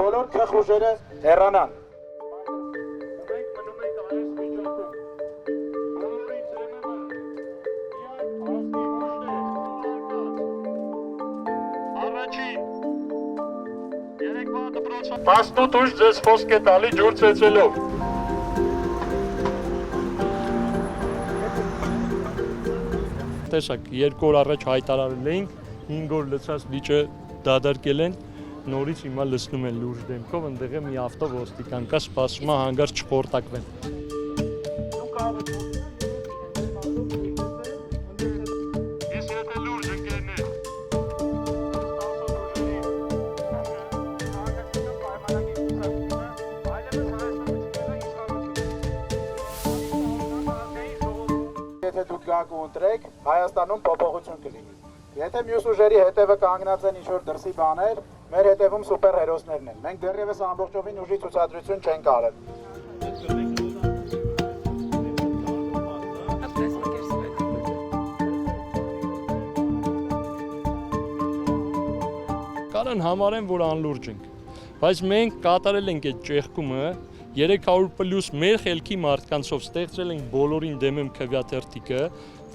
բոլոր քխ ուժերը հեռանան։ Մասնուտ ուժ ձեզ խոսք է տալի ջուր ծեծելով։ Տեսակ, 2 օր առաջ հայտարարել էինք, 5 օր լցած լիճը դադարել են, նորից հիմա լցնում են լուրջ դեմքով, ընդեղ է մի ավտո ոստիկան կա, սպասում է հանգարց չխորտակվեն։ Եթե դուք գաք ու ընտրեք, Հայաստանում փոփոխություն կլինի։ Եթե մյուս ուժերի հետևը կանգնած են ինչ-որ դրսի բաներ, մեր հետևում սուպեր հերոսներն են։ Մենք դեռևս ամբողջովին ուժի ցուցադրություն չենք արել։ Կարան համարեն, որ անլուրջ ենք, բայց մենք կատարել ենք այդ ճեղքումը 300+ մեր խելքի մարդկանցով ստեղծել ենք բոլորին դեմեմ քվյաթերթիկը,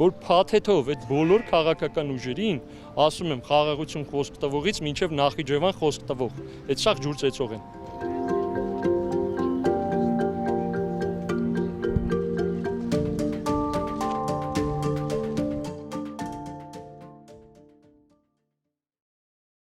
որ փաթեթով այդ բոլոր քաղաքական ուժերին, ասում եմ, խաղաղություն խոսք տվողից մինչև Նախիջևան խոսք տվող, այդ սաղ ջուր ծեծող են։